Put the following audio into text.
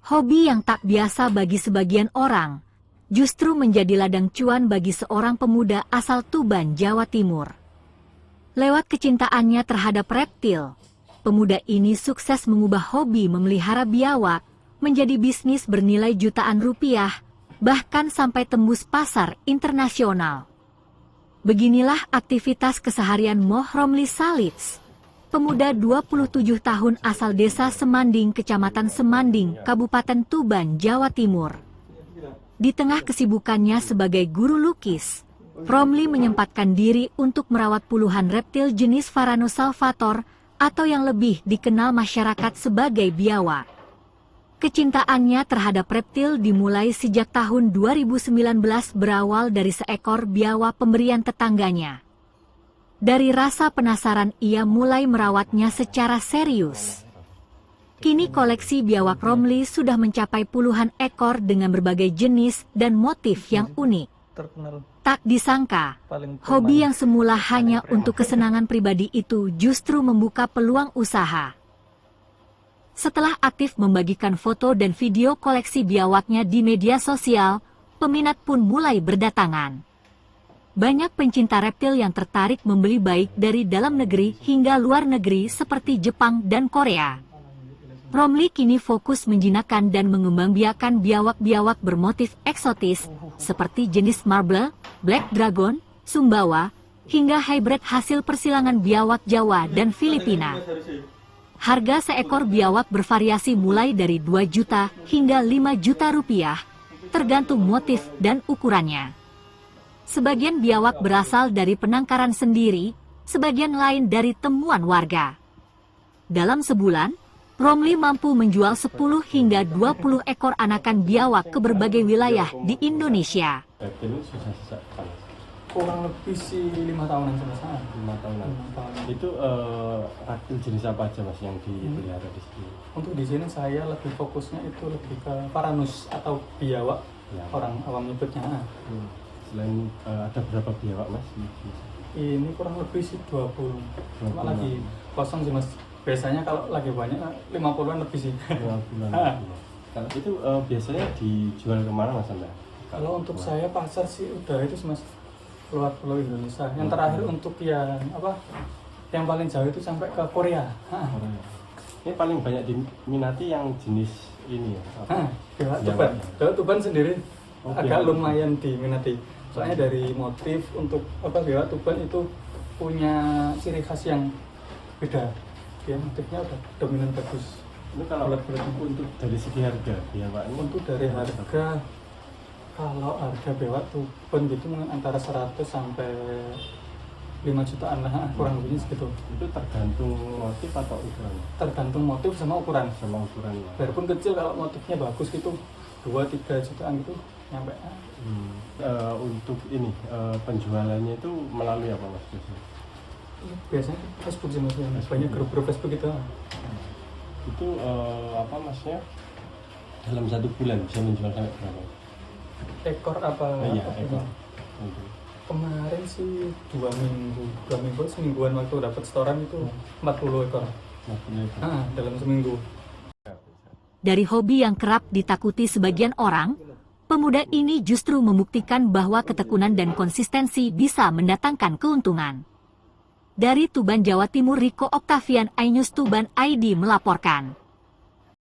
Hobi yang tak biasa bagi sebagian orang, justru menjadi ladang cuan bagi seorang pemuda asal Tuban, Jawa Timur. Lewat kecintaannya terhadap reptil, pemuda ini sukses mengubah hobi memelihara biawak menjadi bisnis bernilai jutaan rupiah, bahkan sampai tembus pasar internasional. Beginilah aktivitas keseharian Moh Romli Salits, pemuda 27 tahun asal desa Semanding, Kecamatan Semanding, Kabupaten Tuban, Jawa Timur. Di tengah kesibukannya sebagai guru lukis, Romli menyempatkan diri untuk merawat puluhan reptil jenis Varanosalvator atau yang lebih dikenal masyarakat sebagai biawak. Kecintaannya terhadap reptil dimulai sejak tahun 2019 berawal dari seekor biawak pemberian tetangganya. Dari rasa penasaran ia mulai merawatnya secara serius. Kini koleksi biawak Romli sudah mencapai puluhan ekor dengan berbagai jenis dan motif yang unik. Tak disangka, hobi yang semula hanya untuk kesenangan pribadi itu justru membuka peluang usaha. Setelah aktif membagikan foto dan video koleksi biawaknya di media sosial, peminat pun mulai berdatangan. Banyak pencinta reptil yang tertarik membeli baik dari dalam negeri hingga luar negeri seperti Jepang dan Korea. Romli kini fokus menjinakkan dan mengembangbiakan biawak-biawak bermotif eksotis seperti jenis marble, black dragon, sumbawa, hingga hybrid hasil persilangan biawak Jawa dan Filipina. Harga seekor biawak bervariasi mulai dari 2 juta hingga 5 juta rupiah, tergantung motif dan ukurannya. Sebagian biawak berasal dari penangkaran sendiri, sebagian lain dari temuan warga. Dalam sebulan, Romli mampu menjual 10 hingga 20 ekor anakan biawak ke berbagai wilayah di Indonesia. Kurang lebih sih 5 tahunan selesai. 5 tahunan. Itu reptil jenis apa aja mas yang dipelihara di sini? Untuk di sini saya lebih fokusnya itu lebih ke Varanus atau biawak, ya. Orang awam nyebutnya. Selain ada berapa biawak mas? Ini kurang lebih sih 20. Cuma lagi kosong sih mas. Biasanya kalau lagi banyak 50-an lebih sih. 50-an. Kalau itu biasanya dijual kemana mas anda? Kalau untuk saya pasar sih udah itu sih mas, keluar pulau Indonesia. Yang terakhir untuk yang yang paling jauh itu sampai ke Korea. Korea. Ini paling banyak diminati yang jenis ini ya? Biawak Tuban sendiri agak lumayan diminati. Soalnya dari motif untuk biawak Tuban itu punya ciri khas yang beda. Ya, motifnya udah dominan bagus. Ini kalau untuk dari segi harga biawak ini? Untuk dari harga, kalau harga biawak Tuban gitu antara 100 sampai 5 jutaan lah, kurang lebihnya segitu. Itu tergantung motif atau ukuran? Tergantung motif sama ukuran. Sama ukuran ya. Biarpun kecil, kalau motifnya bagus gitu 2-3 jutaan gitu nyampe. Untuk ini penjualannya itu melalui apa mas? Biasanya Facebook sih mas, banyak grup-grup Facebook gitu. Itu apa masnya dalam 1 bulan bisa menjual sampai berapa? Ekor apa? Iya, ekor. Kemarin sih 2 minggu, semingguan waktu dapat setoran itu 40 ekor. 40 ekor. Dalam seminggu. Dari hobi yang kerap ditakuti sebagian orang, pemuda ini justru membuktikan bahwa ketekunan dan konsistensi bisa mendatangkan keuntungan. Dari Tuban, Jawa Timur, Riko Octavian, iNews Tuban ID melaporkan.